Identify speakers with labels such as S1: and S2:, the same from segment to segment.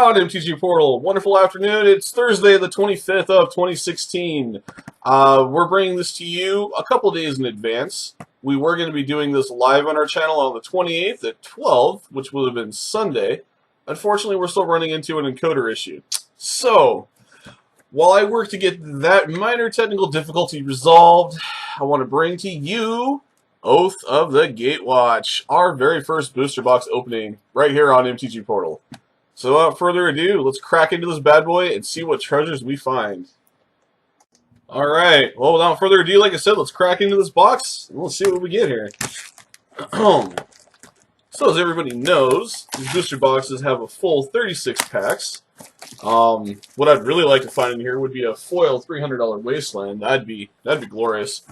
S1: on MTG Portal. Wonderful afternoon. It's Thursday, the 25th of 2016. We're bringing this to you a couple days in advance. We were going to be doing this live on our channel on the 28th at 12, which would have been Sunday. Unfortunately, we're still running into an encoder issue. So, while I work to get that minor technical difficulty resolved, I want to bring to you Oath of the Gatewatch, our very first booster box opening right here on MTG Portal. So without further ado, let's crack into this bad boy and see what treasures we find. Alright, well without further ado, like I said, let's crack into this box and let's see what we get here. So as everybody knows, these booster boxes have a full 36 packs. What I'd really like to find in here would be a foil $300 Wasteland. That'd be glorious.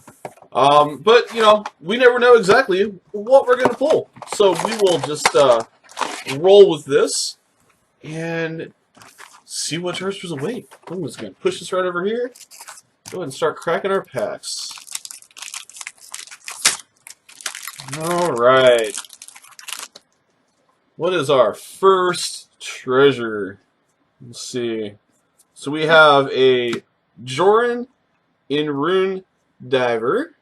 S1: But, you know, we never know exactly what we're going to pull. So we will just roll with this and see what treasures await. I'm just going to push this right over here. Go ahead and start cracking our packs. Alright. What is our first treasure? Let's see. So we have a Joran in Rune Diver.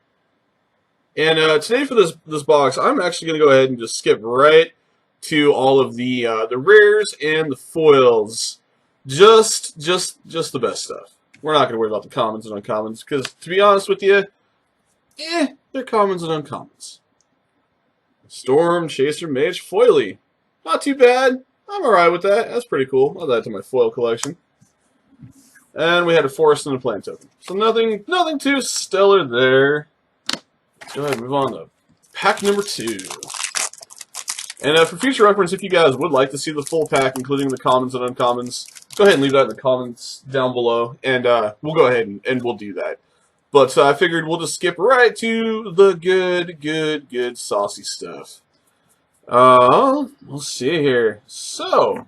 S1: And today for this box, I'm actually going to go ahead and just skip right to all of the rares and the foils. Just the best stuff. We're not going to worry about the commons and uncommons, because to be honest with you, they're commons and uncommons. Storm Chaser Mage Foily. Not too bad. I'm alright with that. That's pretty cool. I'll add that to my foil collection. And we had a Forest and a Plant token. So nothing too stellar there. Go ahead and move on to pack number 2. And for future reference, if you guys would like to see the full pack, including the commons and uncommons, go ahead and leave that in the comments down below, and we'll go ahead and we'll do that. But I figured we'll just skip right to the good saucy stuff. We'll see here. So,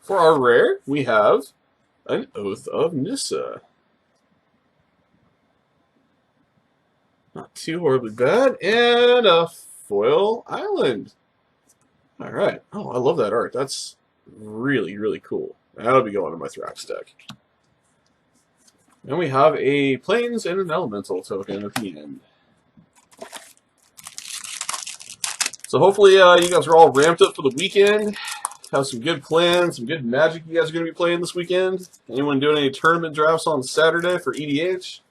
S1: for our rare, we have an Oath of Nissa. Not too horribly bad. And a Foil Island. Alright. Oh, I love that art. That's really cool. That'll be going in my Thrax deck. And we have a Plains and an Elemental token at the end. So hopefully you guys are all ramped up for the weekend. Have some good plans, some good Magic you guys are going to be playing this weekend. Anyone doing any tournament drafts on Saturday for EDH?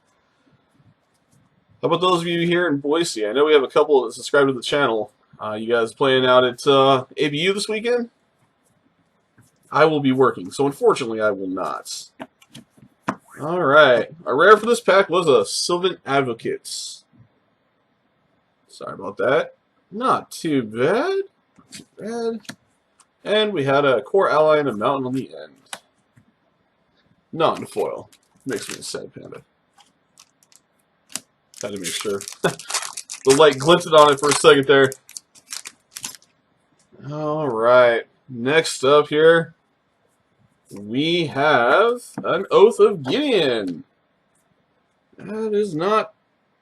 S1: How about those of you here in Boise? I know we have a couple that subscribe to the channel. You guys playing out at ABU this weekend? I will be working, so unfortunately I will not. Alright, our rare for this pack was a Sylvan Advocate. Sorry about that. Not too bad. Not too bad. And we had a Core Ally and a Mountain on the end. Not in foil. Makes me a sad panda. Had to make sure. The light glinted on it for a second there. Alright. Next up here, we have an Oath of Gideon. That is not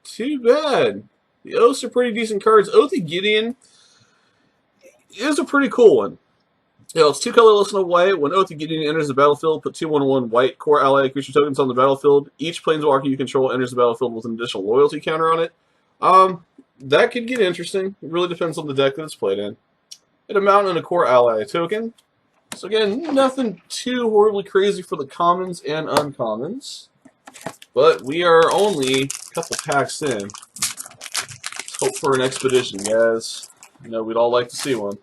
S1: too bad. The Oaths are pretty decent cards. Oath of Gideon is a pretty cool one. You know, it's 2 colorless and a white. When Oath of Gideon enters the battlefield, put 2/1/1 white core ally creature tokens on the battlefield. Each planeswalker you control enters the battlefield with an additional loyalty counter on it. That could get interesting. It really depends on the deck that it's played in. And a mountain and a core ally token. So again, nothing too horribly crazy for the commons and uncommons. But we are only a couple packs in. Let's hope for an expedition, guys. I know we'd all like to see one.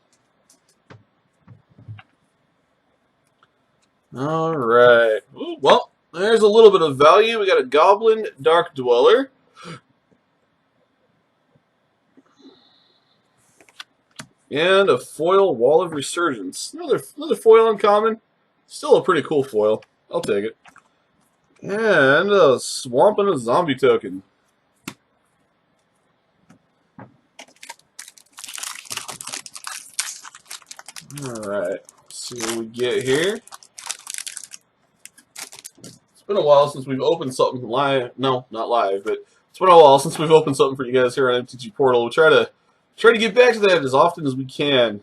S1: Alright. Well, there's a little bit of value. We got a Goblin Dark Dweller. And a foil Wall of Resurgence. Another foil uncommon. Still a pretty cool foil. I'll take it. And a Swamp and a Zombie token. Alright. Let's see what we get here. It's been a while since we've opened something live. No, not live, but it's been a while since we've opened something for you guys here on MTG Portal. We'll try to get back to that as often as we can.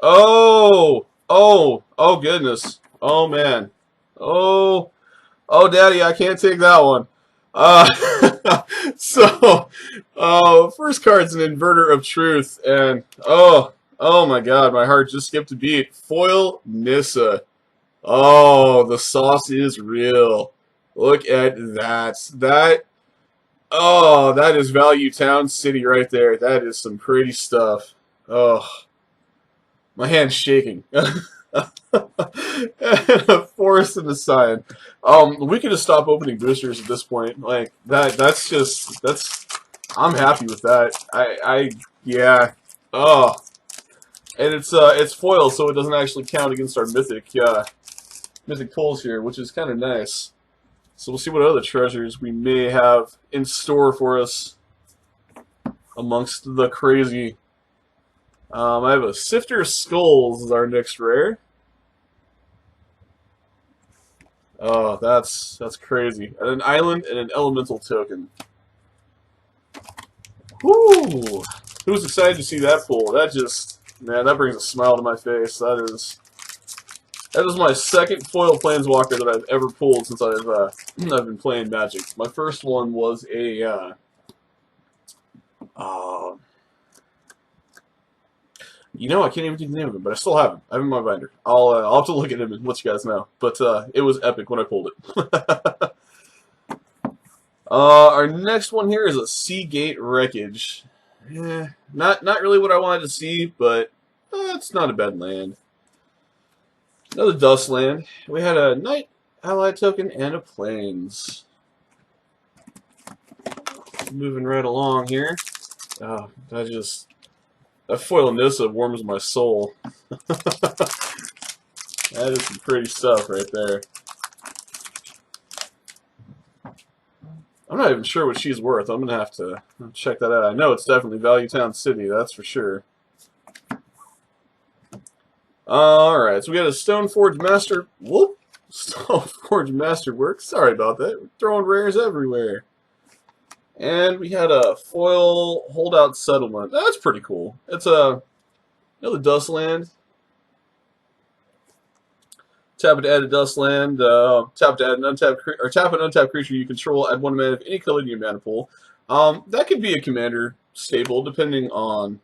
S1: Oh, Oh goodness. Oh man. Oh, oh daddy, I can't take that one. Uh, so, first card's an Inverter of Truth, and oh my god, my heart just skipped a beat. Foil Nissa. Oh, the sauce is real. Look at that. Oh, that is Value Town City right there. That is some pretty stuff. Oh, my hand's shaking. A forest and a sign. We could just stop opening boosters at this point. Like that. That's. I'm happy with that. Yeah. Oh, and it's foil, so it doesn't actually count against our mythic pulls here, which is kind of nice. So we'll see what other treasures we may have in store for us amongst the crazy. I have a Sifter of Skulls as our next rare. Oh, that's crazy. And an island and an elemental token. Whoo! Who's excited to see that pull? That just, man, that brings a smile to my face. That is my second foil planeswalker that I've ever pulled since I've been playing Magic. My first one was a you know, I can't even think the name of it, but I still have him. I have him in my binder. I'll have to look at him and let you guys know. But it was epic when I pulled it. Our next one here is a Seagate Wreckage. Not really what I wanted to see, but it's not a bad land. Another Dust land. We had a Knight Allied token and a Plains. Moving right along here. Oh, that foil Nissa warms my soul. That is some pretty stuff right there. I'm not even sure what she's worth. I'm going to have to check that out. I know it's definitely Value Town City, that's for sure. Alright, so we got a Stoneforge Master... Whoop! Stoneforge Masterwork. Sorry about that. We're throwing rares everywhere. And we had a foil Holdout Settlement. That's pretty cool. It's another Dust land. Tap it to add a Dust land. Tap to add an untapped creature you control. Add 1 mana of any color to your mana pool. That could be a commander staple depending on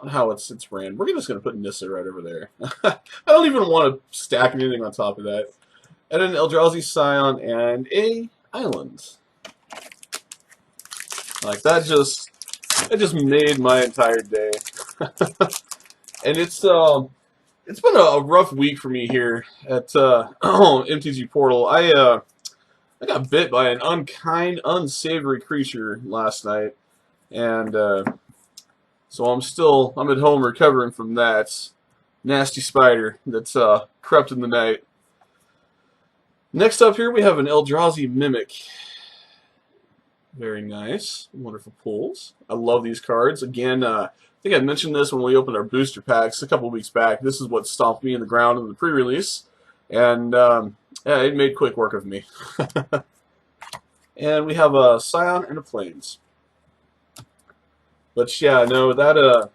S1: how it's ran. We're just gonna put Nissa right over there. I don't even want to stack anything on top of that. And an Eldrazi Scion and a island. Like that just made my entire day. And it's been a rough week for me here at MTG-Portal. I got bit by an unkind, unsavory creature last night, and so I'm at home recovering from that nasty spider that's crept in the night. Next up here we have an Eldrazi Mimic. Very nice, wonderful pulls. I love these cards. Again, I think I mentioned this when we opened our booster packs a couple weeks back. This is what stomped me in the ground in the pre-release, and yeah, it made quick work of me. And we have a Scion and a Plains. But yeah, no, that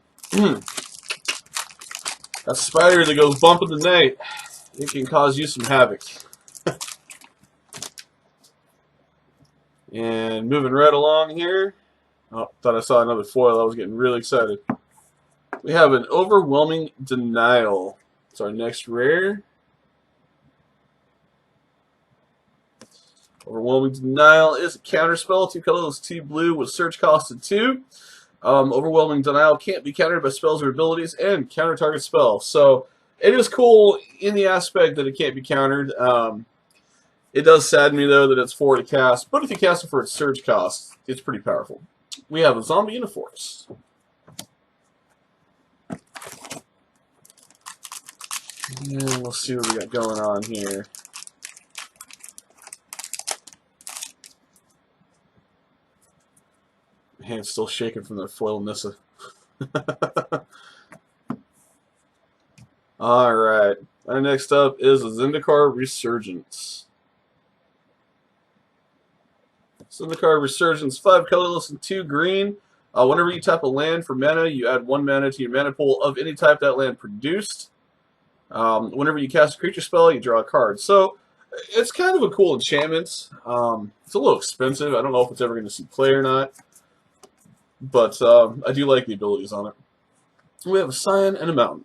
S1: that spider that goes bump in the night, it can cause you some havoc. And moving right along here. Oh, thought I saw another foil. I was getting really excited. We have an Overwhelming Denial. It's our next rare. Overwhelming Denial is a counterspell. 2 colorless, 2 blue with search cost of 2. Overwhelming Denial can't be countered by spells or abilities and counter target spell. So it is cool in the aspect that it can't be countered. It does sadden me, though, that it's 4 to cast, but if you cast it for its surge cost, it's pretty powerful. We have a Zombie in a Forest. And we'll see what we got going on here. My hand's still shaking from that foil Nissa. Alright, our next up is a Zendikar Resurgence. Zendikar Resurgence, 5 colorless and 2 green. Whenever you tap a land for mana, you add 1 mana to your mana pool of any type that land produced. Whenever you cast a creature spell, you draw a card. So it's kind of a cool enchantment. It's a little expensive. I don't know if it's ever going to see play or not, but I do like the abilities on it. We have a Scion and a Mountain.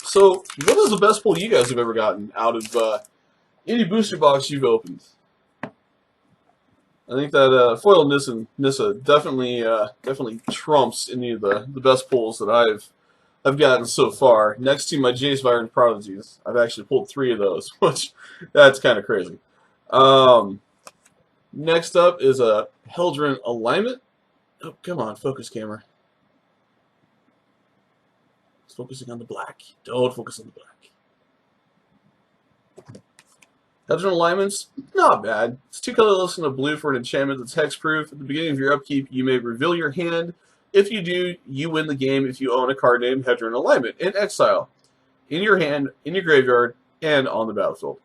S1: So, what is the best pull you guys have ever gotten out of any booster box you've opened? I think that foil Nissa definitely trumps any of the best pulls that I've gotten so far. Next to my Jace Vyron Prodigies, I've actually pulled 3 of those, which that's kind of crazy. Next up is a Heldren Alignment. Oh, come on, focus camera. It's focusing on the black. Don't focus on the black. Heldren Alignment's not bad. It's 2 colorless and a blue for an enchantment that's hexproof. At the beginning of your upkeep, you may reveal your hand. If you do, you win the game if you own a card named Heldren Alignment in exile, in your hand, in your graveyard, and on the battlefield.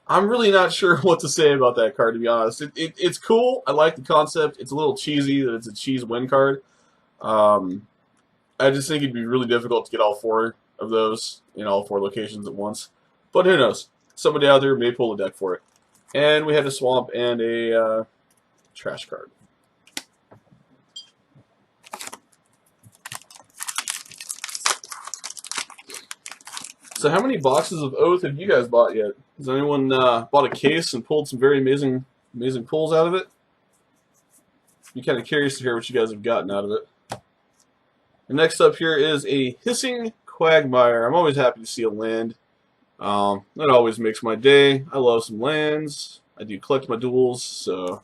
S1: I'm really not sure what to say about that card, to be honest. It's cool. I like the concept. It's a little cheesy that it's a cheese win card. I just think it'd be really difficult to get all 4 of those in all 4 locations at once. But who knows? Somebody out there may pull a deck for it. And we had a Swamp and a trash card. So how many boxes of Oath have you guys bought yet? Has anyone bought a case and pulled some very amazing pulls out of it? I'm kind of curious to hear what you guys have gotten out of it. And next up here is a Hissing Quagmire. I'm always happy to see a land. That always makes my day. I love some lands. I do collect my duels, so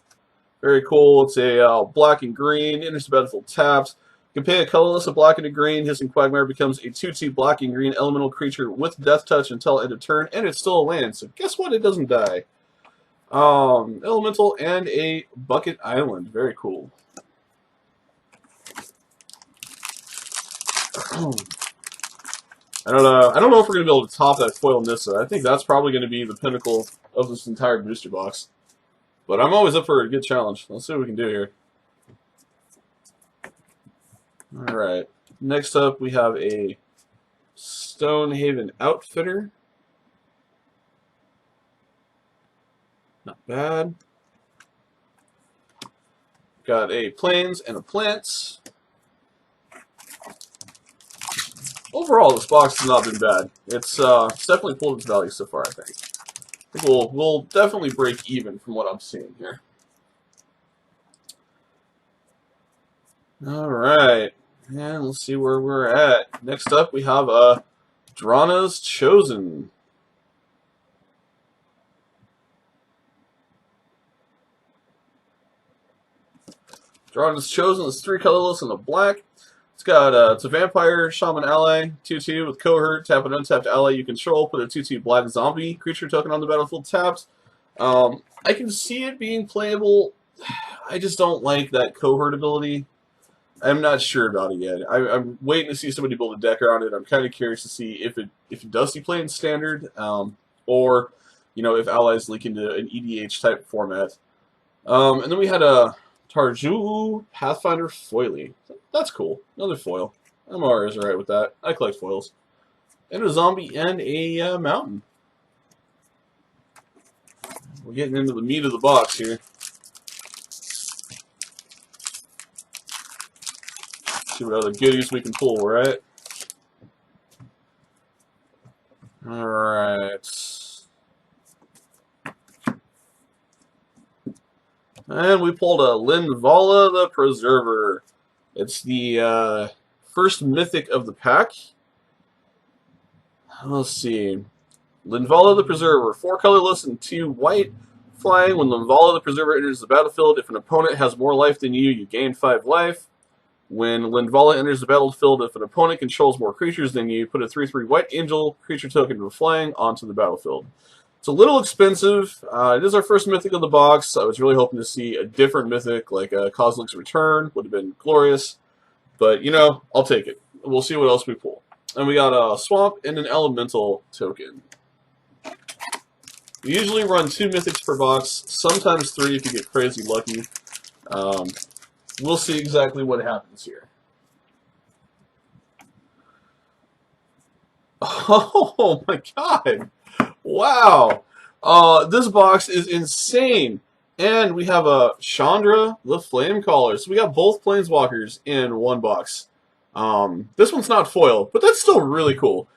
S1: very cool. It's a black and green, enters the battlefield tapped. You can pay a colorless, a black and a green. Hissing Quagmire becomes a 2/2 black and green elemental creature with death touch until end of turn, and it's still a land, so guess what? It doesn't die. Elemental and a Bucket Island. Very cool. I don't know if we're going to be able to top that foil Nissa. I think that's probably going to be the pinnacle of this entire booster box. But I'm always up for a good challenge. Let's see what we can do here. Alright. Next up, we have a Stonehaven Outfitter. Not bad. Got a Plains and a Plants. Overall, this box has not been bad. It's definitely pulled its value so far, I think. I think we'll definitely break even from what I'm seeing here. Alright, and let's see where we're at. Next up, we have Drana's Chosen. Drana's Chosen is 3 colorless and a black. It's got it's a Vampire Shaman ally, 2/2 with Cohort. Tap an untapped ally you control. Put a 2/2 black zombie creature token on the battlefield tapped. I can see it being playable. I just don't like that Cohort ability. I'm not sure about it yet. I'm waiting to see somebody build a deck around it. I'm kind of curious to see if it does see play in standard, or if allies leak into an EDH type format. And then we had a Tarju Pathfinder Foily. That's cool. Another foil. I'm always alright with that. I collect foils. And a zombie and a mountain. We're getting into the meat of the box here. See what other goodies we can pull, right? Alright. And we pulled a Linvala the Preserver. It's the first mythic of the pack. Let's see. Linvala the Preserver. 4 colorless and 2 white. Flying. When Linvala the Preserver enters the battlefield, if an opponent has more life than you, you gain 5 life. When Linvala enters the battlefield, if an opponent controls more creatures than you, put a 3/3 white angel creature token with flying onto the battlefield. It's a little expensive. It is our first mythic of the box. I was really hoping to see a different mythic, like Kozilek's Return. Would have been glorious. But, I'll take it. We'll see what else we pull. And we got a Swamp and an Elemental token. We usually run 2 mythics per box, sometimes 3 if you get crazy lucky. We'll see exactly what happens here. Oh my god! Wow! This box is insane! And we have a Chandra the Flamecaller. So we got both Planeswalkers in one box. This one's not foil, but that's still really cool.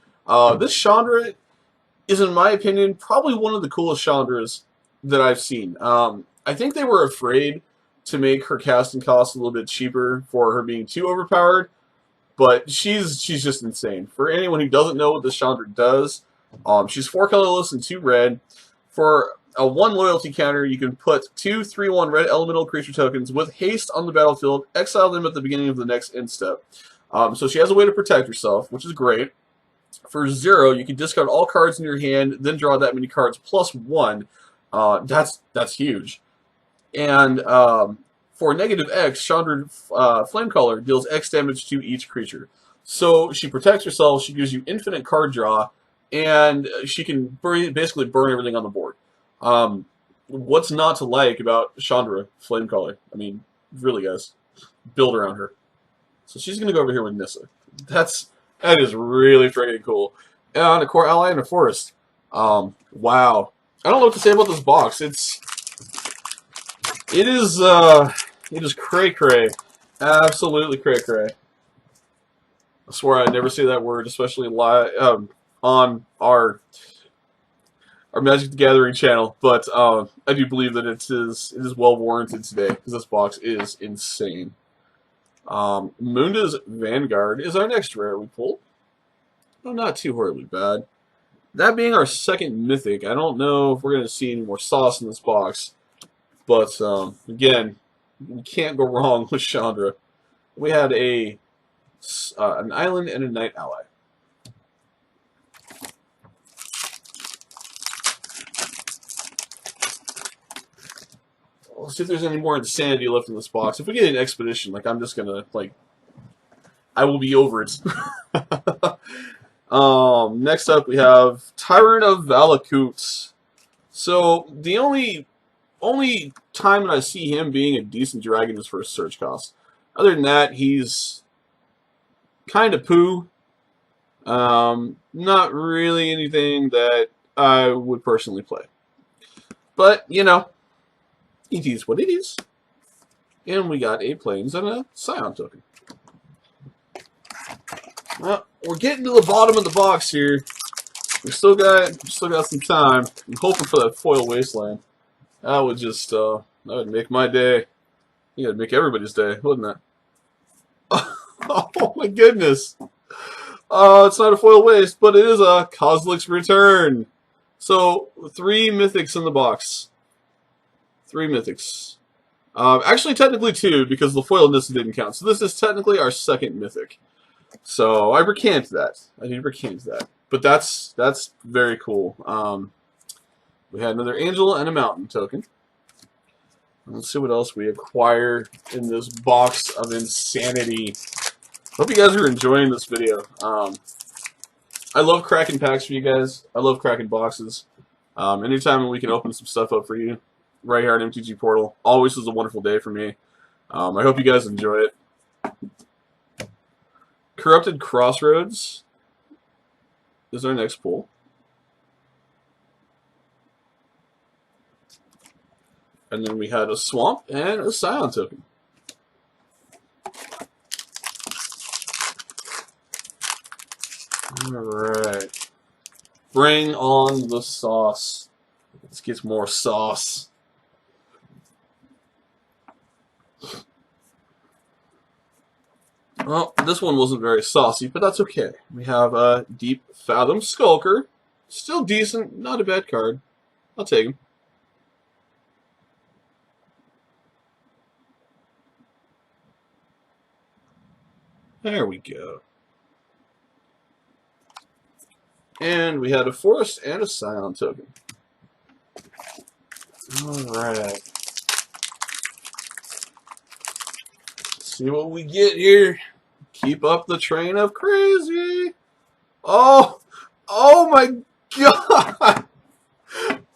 S1: This Chandra is, in my opinion, probably one of the coolest Chandras that I've seen. I think they were afraid to make her casting cost a little bit cheaper for her being too overpowered, but she's just insane. For anyone who doesn't know what this Chandra does, she's 4 colorless and 2 red. For a 1 loyalty counter, you can put 2 3/1 red elemental creature tokens with haste on the battlefield, exile them at the beginning of the next end step. So she has a way to protect herself, which is great. For 0, you can discard all cards in your hand, then draw that many cards plus 1. That's huge. And for negative X, Chandra Flamecaller deals X damage to each creature. So she protects herself, she gives you infinite card draw, and she can basically burn everything on the board. What's not to like about Chandra Flamecaller? I mean, really, guys, build around her. So she's going to go over here with Nissa. That is really freaking cool. And a core ally in a forest. Wow. I don't know what to say about this box. It is cray-cray. Absolutely cray-cray. I swear I'd never say that word, especially on our Magic the Gathering channel. But I do believe that it is well warranted today, because this box is insane. Munda's Vanguard is our next rare we pulled. Well, not too horribly bad. That being our second mythic, I don't know if we're going to see any more sauce in this box. But, again, we can't go wrong with Chandra. We had an island and a night ally. Let's see if there's any more insanity left in this box. If we get an expedition, I'm just going to, I will be over it. Next up, we have Tyrant of Valakut. So, the only time that I see him being a decent dragon is for a search cost. Other than that, he's kind of poo. Not really anything that I would personally play. But, you know, it is what it is. And we got a Plains and a Scion token. Well, we're getting to the bottom of the box here. We still got some time. I'm hoping for that foil wasteland. That would just that would make my day. Yeah, it'd make everybody's day, wouldn't it? Oh my goodness. It's not a foil waste, but it is a Kozilek's Return. So 3 mythics in the box. 3 mythics. Actually, technically 2, because the foil Nissa didn't count. So this is technically our second mythic. So I recant that. I need to recant that. But that's very cool. We had another Angel and a Mountain token. Let's see what else we acquire in this box of insanity. Hope you guys are enjoying this video. I love cracking packs for you guys. I love cracking boxes. Anytime we can open some stuff up for you right here on MTG Portal, always is a wonderful day for me. I hope you guys enjoy it. Corrupted Crossroads is our next pull. And then we had a Swamp and a Scion token. Alright. Bring on the sauce. Let's get more sauce. Well, this one wasn't very saucy, but that's okay. We have a Deep Fathom Skulker. Still decent, not a bad card. I'll take him. There we go. And we had a Forest and a Scion token. Alright. See what we get here. Keep up the train of crazy. Oh my god.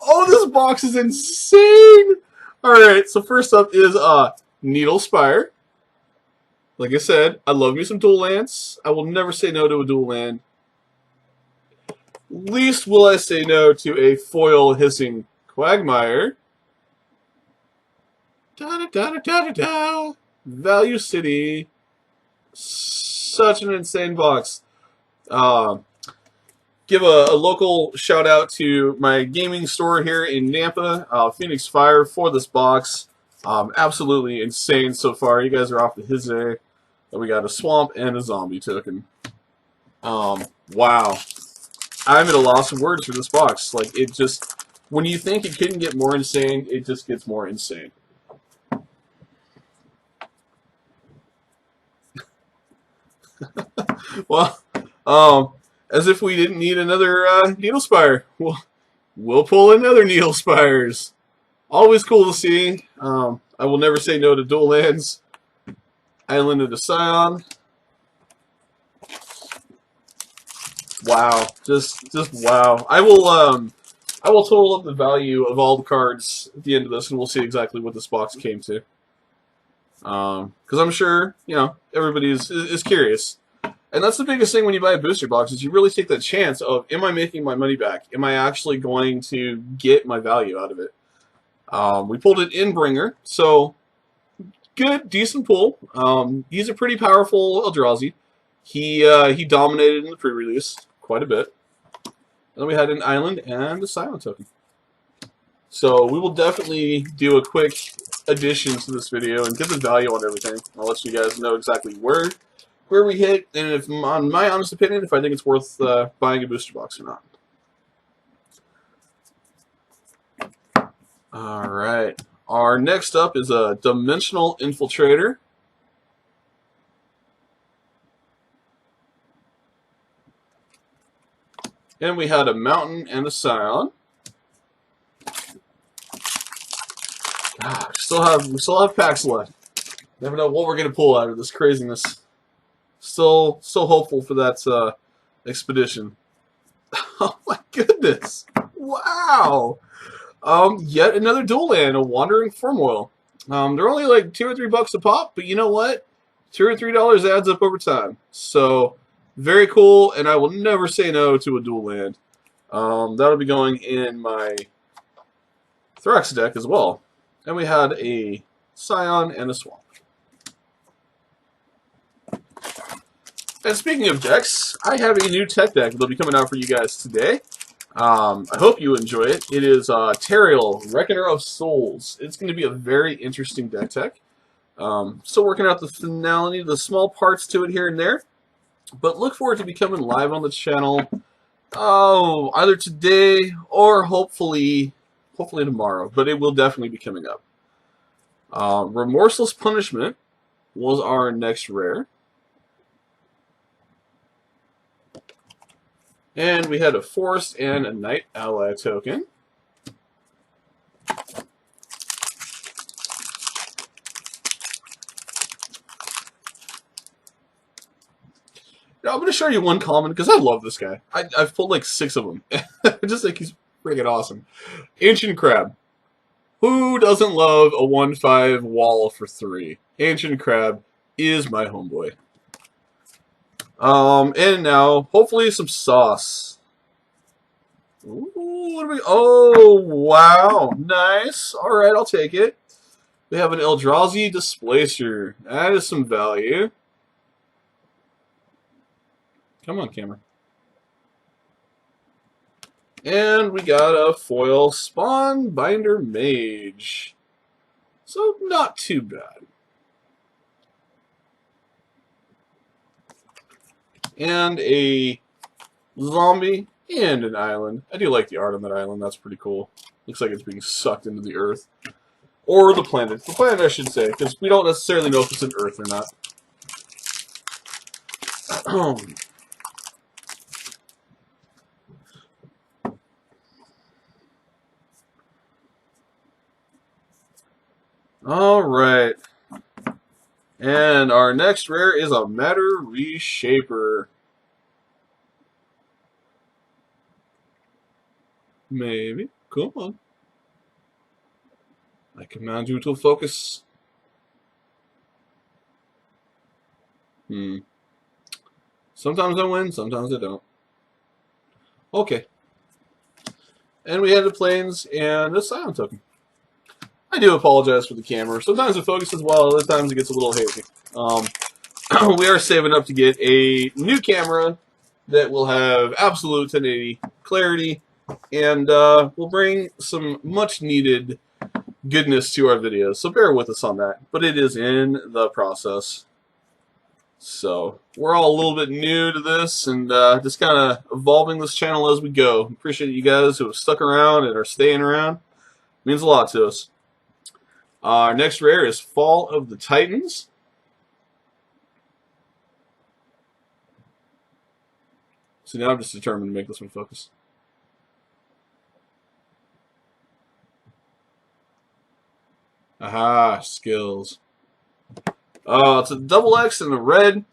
S1: Oh, this box is insane. Alright, so first up is Needle Spire. Like I said, I love me some dual lands. I will never say no to a dual land. Least will I say no to a foil hissing Quagmire. Da da da da da da. Value City. Such an insane box. Give a local shout out to my gaming store here in Nampa, Phoenix Fire, for this box. Absolutely insane so far. You guys are off to his day. We got a swamp and a zombie token. Wow. I'm at a loss of words for this box. Like, it just, when you think it couldn't get more insane, it just gets more insane. Well, as if we didn't need another Needle Spire. We'll pull another Needle Spires. Always cool to see. I will never say no to dual lands. Island of the Scion. Wow, just wow. I will total up the value of all the cards at the end of this, and we'll see exactly what this box came to. Because I'm sure everybody is curious, and that's the biggest thing when you buy a booster box is you really take that chance of, am I making my money back? Am I actually going to get my value out of it? We pulled it in Bringer, so good, decent pull. He's a pretty powerful Eldrazi. He dominated in the pre-release quite a bit. And then we had an island and a silent token. So we will definitely do a quick addition to this video and give the value on everything. I'll let you guys know exactly where we hit, and if, on my honest opinion, if I think it's worth buying a booster box or not. All right. Our next up is a Dimensional Infiltrator. And we had a Mountain and a Scion. We still have packs left. Never know what we're gonna pull out of this craziness. Still hopeful for that expedition. Oh my goodness! Wow. Yet another dual land, a Wandering Firmoil. They're only like $2 or $3 a pop, but you know what? $2 or $3 adds up over time. So very cool, and I will never say no to a dual land. That'll be going in my Thrax deck as well. And we had a Scion and a Swamp. And speaking of decks, I have a new tech deck that'll be coming out for you guys today. I hope you enjoy it. It is Teriel, Reckoner of Souls. It's going to be a very interesting deck tech. Still working out the finality, the small parts to it here and there. But look forward to becoming live on the channel either today or hopefully tomorrow. But it will definitely be coming up. Remorseless Punishment was our next rare. And we had a Forest and a Knight Ally token. Now, I'm going to show you one common because I love this guy. I've pulled like 6 of them. I just think he's freaking awesome. Ancient Crab. Who doesn't love a 1/5 wall for 3? Ancient Crab is my homeboy. And now, hopefully some sauce. Ooh, what do we... Oh, wow. Nice. Alright, I'll take it. We have an Eldrazi Displacer. That is some value. Come on, camera. And we got a foil Spawn Binder Mage. So, not too bad. And a zombie and an island. I do like the art on that island. That's pretty cool. Looks like it's being sucked into the earth. Or the planet. The planet, I should say, because we don't necessarily know if it's an earth or not. Alright. And our next rare is a Matter Reshaper. Maybe. Come on. I command you to focus. Hmm. Sometimes I win, sometimes I don't. Okay. And we had the planes and a Scion token. I do apologize for the camera. Sometimes it focuses well, other times it gets a little hazy. We are saving up to get a new camera that will have absolute 1080 clarity and will bring some much needed goodness to our videos. So bear with us on that. But it is in the process. So we're all a little bit new to this and just kind of evolving this channel as we go. Appreciate you guys who have stuck around and are staying around. It means a lot to us. Our next rare is Fall of the Titans. So now I'm just determined to make this one focus. Aha, skills. It's a double X and a red.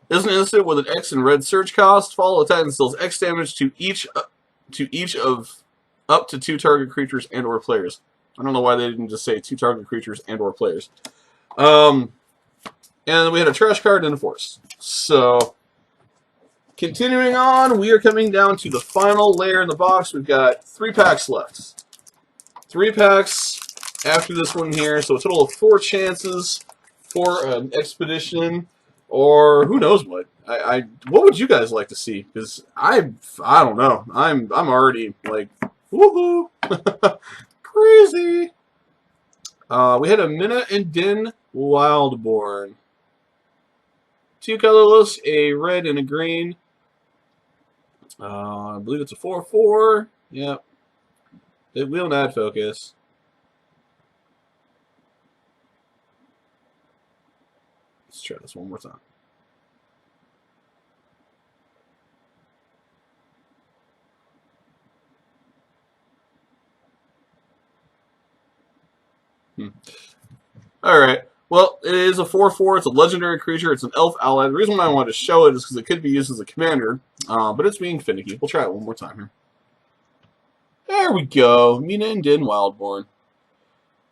S1: Is an instant with an X and red surge cost. Fall of the Titans deals X damage to each of up to 2 target creatures and or players. I don't know why they didn't just say 2 target creatures and or players. And we had a trash card and a force. So continuing on, we are coming down to the final layer in the box. We've got 3 packs left. 3 packs after this one here, so a total of 4 chances for an expedition, or who knows what. What would you guys like to see? Because I don't know. I'm already like woohoo, crazy. We had a Minna and Din Wildborn. 2 colorless, a red and a green. I believe it's a 4/4. Yep. We don't add focus. Let's try this one more time. Alright. Well, it is a 4/4. It's a legendary creature. It's an elf ally. The reason why I wanted to show it is because it could be used as a commander, but it's being finicky. We'll try it one more time here. There we go. Minna and Din Wildborn.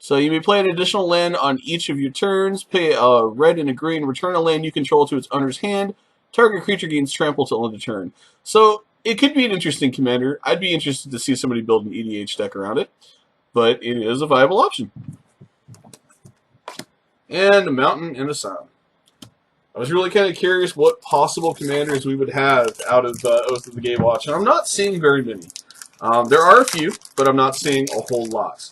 S1: So you may play an additional land on each of your turns. Pay a red and a green. Return a land you control to its owner's hand. Target creature gains trample till end of turn. So it could be an interesting commander. I'd be interested to see somebody build an EDH deck around it, but it is a viable option. And a mountain and a sun. I was really kind of curious what possible commanders we would have out of Oath of the Gatewatch, and I'm not seeing very many. There are a few, but I'm not seeing a whole lot.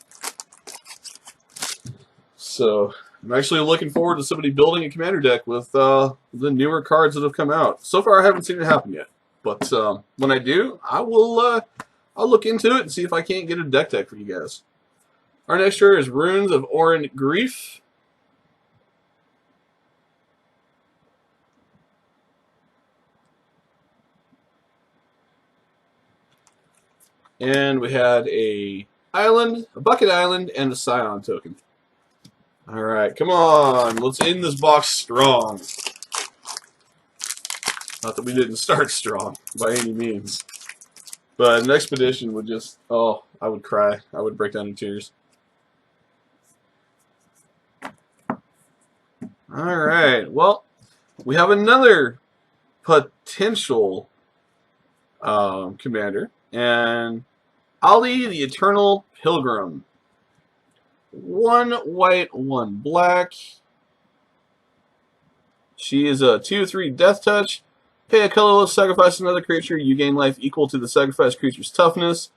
S1: So I'm actually looking forward to somebody building a commander deck with the newer cards that have come out. So far, I haven't seen it happen yet, but when I do, I will. I'll look into it and see if I can't get a deck for you guys. Our next rare is Runes of Orin Grief. And we had a island, a bucket island, and a Scion token. Alright, come on. Let's end this box strong. Not that we didn't start strong, by any means. But an expedition would just, oh, I would cry. I would break down in tears. Alright, well, we have another potential commander. And Ali, the Eternal Pilgrim. 1 white, 1 black. She is a 2/3 Death Touch. Pay a colorless, sacrifice another creature. You gain life equal to the sacrificed creature's toughness.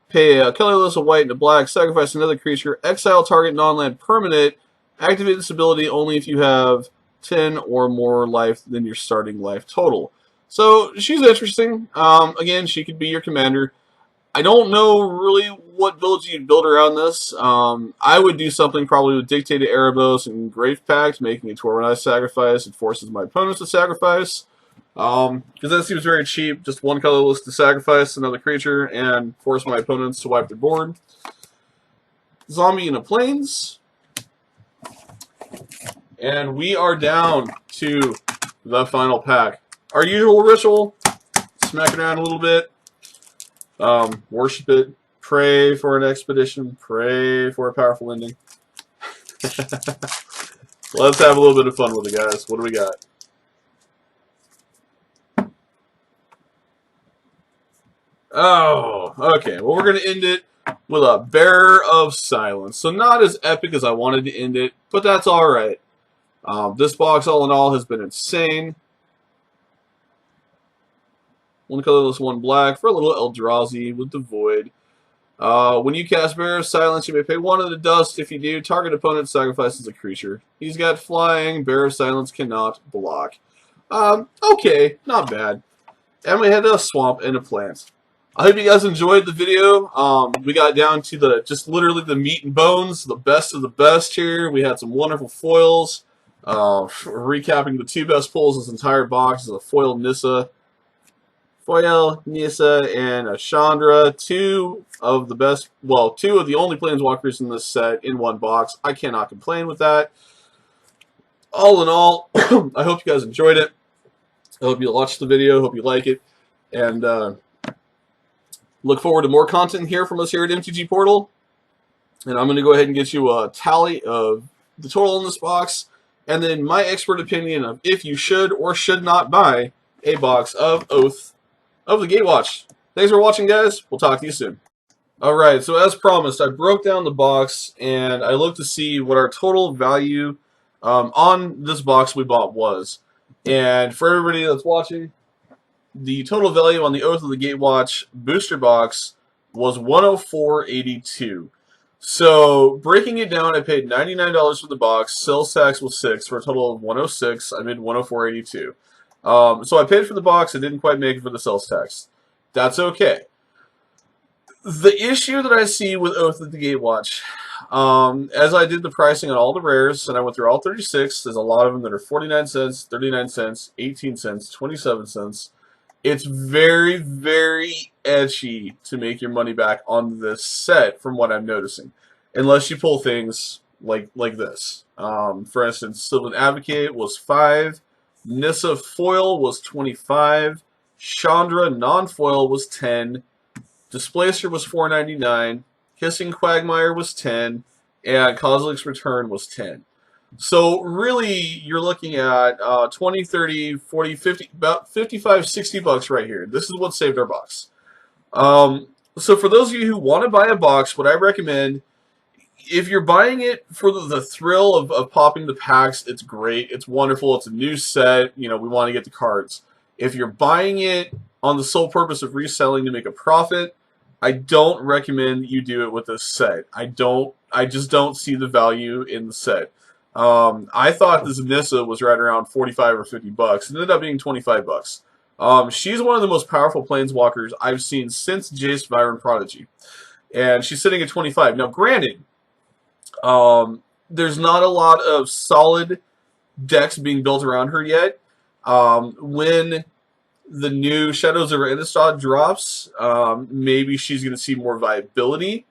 S1: Pay a colorless, a white, and a black. Sacrifice another creature. Exile target non-land permanent. Activate this ability only if you have 10 or more life than your starting life total. So she's interesting. Again, she could be your commander. I don't know really what village you'd build around this. I would do something probably with Dictated Erebos and Grave Pact, making it to where when I sacrifice, it forces my opponents to sacrifice. Because that seems very cheap. Just 1 colorless to sacrifice another creature and force my opponents to wipe their board. Zombie in the Plains. And we are down to the final pack. Our usual ritual, smack it around a little bit, worship it, pray for an expedition, pray for a powerful ending. Let's have a little bit of fun with it, guys. What do we got? Oh, okay. Well, we're going to end it with a Bearer of Silence. So not as epic as I wanted to end it, but that's all right. This box, all in all, has been insane. One colorless, one black for a little Eldrazi with the Void. When you cast Bearer of Silence, you may pay one of the dust. If you do, target opponent sacrifices a creature. He's got flying. Bearer of Silence cannot block. Okay, not bad. And we had a swamp and a plant. I hope you guys enjoyed the video. We got down to just literally the meat and bones, the best of the best here. We had some wonderful foils. Recapping the two best pulls in this entire box is a foil Nissa, and a Chandra. Two of the only planeswalkers in this set in one box. I cannot complain with that. All in all, I hope you guys enjoyed it. I hope you watched the video. Hope you like it. And look forward to more content here from us here at MTG Portal. And I'm going to go ahead and get you a tally of the total in this box, and then my expert opinion of if you should or should not buy a box of Oath of the Gatewatch. Thanks for watching, guys. We'll talk to you soon. Alright, so as promised, I broke down the box, and I looked to see what our total value on this box we bought was. And for everybody that's watching, the total value on the Oath of the Gatewatch booster box was $104.82. So, breaking it down, I paid $99 for the box. Sales tax was $6 for a total of $106. I made $104.82. So I paid for the box. I didn't quite make it for the sales tax. That's okay. The issue that I see with Oath of the Gatewatch, as I did the pricing on all the rares, and I went through all 36, there's a lot of them that are 49 cents, 39 cents, 18 cents, 27 cents. It's very, very edgy to make your money back on this set, from what I'm noticing, unless you pull things like this. For instance, Sylvan Advocate was $5, Nissa Foil was $25, Chandra Non-Foil was $10, Displacer was $4.99, Hissing Quagmire was $10, and Kozilek's Return was $10. So really, you're looking at 20, 30, 40, 50, about 55, 60 bucks right here. This is what saved our box. So for those of you who want to buy a box, what I recommend, if you're buying it for the thrill of popping the packs, it's great. It's wonderful. It's a new set. You know, we want to get the cards. If you're buying it on the sole purpose of reselling to make a profit, I don't recommend you do it with this set. I just don't see the value in the set. I thought this Nissa was right around 45 or 50 bucks. It ended up being 25 bucks. She's one of the most powerful planeswalkers I've seen since Jace Byron Prodigy. And she's sitting at 25. Now, granted, there's not a lot of solid decks being built around her yet. When the new Shadows over Innistrad drops, maybe she's going to see more viability,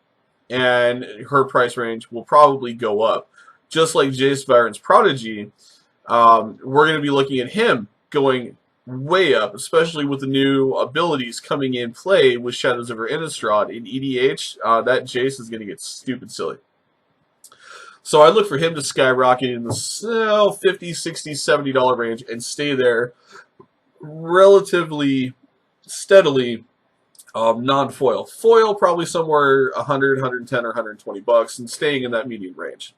S1: and her price range will probably go up. Just like Jace Byron's Prodigy, we're going to be looking at him going way up, especially with the new abilities coming in play with Shadows over Innistrad in EDH. That Jace is going to get stupid silly. So I look for him to skyrocket in the $50, $60, $70 range and stay there relatively steadily. Non-foil. Foil probably somewhere 100, 110, or 120 bucks, and staying in that medium range.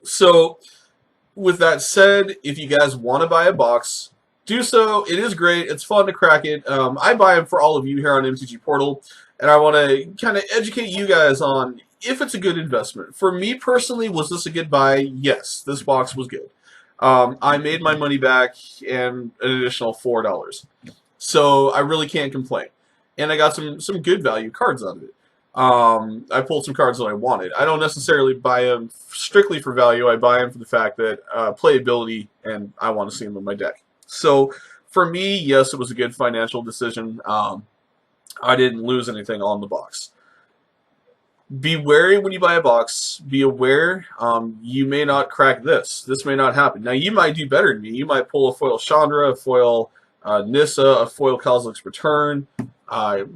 S1: So, with that said, if you guys want to buy a box, do so. It is great. It's fun to crack it. I buy them for all of you here on MTG Portal, and I want to kind of educate you guys on if it's a good investment. For me personally, was this a good buy? Yes, this box was good. I made my money back and an additional $4. So I really can't complain. And I got some good value cards out of it. I pulled some cards that I wanted. I don't necessarily buy them strictly for value. I buy them for the fact that playability, and I want to see them in my deck. So for me, yes, it was a good financial decision. I didn't lose anything on the box. Be wary when you buy a box. Be aware you may not crack this. This may not happen. Now, you might do better than me. You might pull a foil Chandra, a foil Nissa, a foil Kozilek's Return.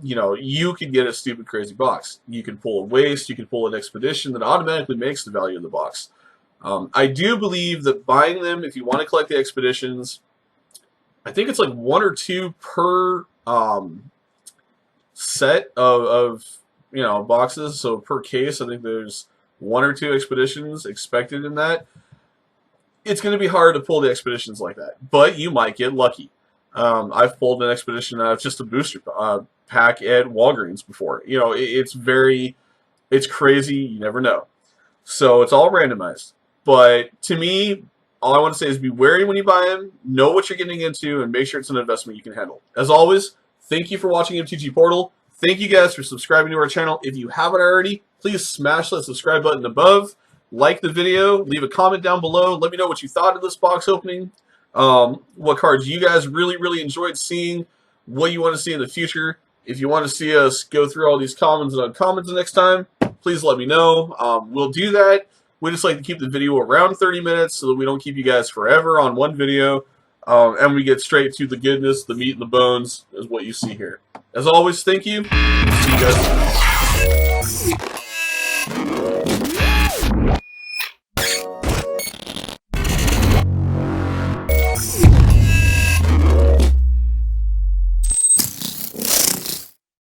S1: You know, you could get a stupid, crazy box. You can pull a Waste. You can pull an Expedition that automatically makes the value of the box. I do believe that buying them, if you want to collect the Expeditions, I think it's like 1 or 2 per set of boxes. So per case, I think there's 1 or 2 expeditions expected in that. It's going to be hard to pull the expeditions like that, but you might get lucky. I've pulled an expedition out of just a booster pack at Walgreens before. It's crazy. You never know. So it's all randomized. But to me, all I want to say is be wary when you buy them, know what you're getting into, and make sure it's an investment you can handle. As always, thank you for watching MTG Portal. Thank you guys for subscribing to our channel. If you haven't already, please smash that subscribe button above. Like the video, leave a comment down below. Let me know what you thought of this box opening. What cards you guys really enjoyed seeing, what you want to see in the future. If you want to see us go through all these commons and uncommons the next time, please let me know. We'll do that. We just like to keep the video around 30 minutes so that we don't keep you guys forever on one video. And we get straight to the goodness, the meat and the bones is what you see here. As always, thank you. See you guys.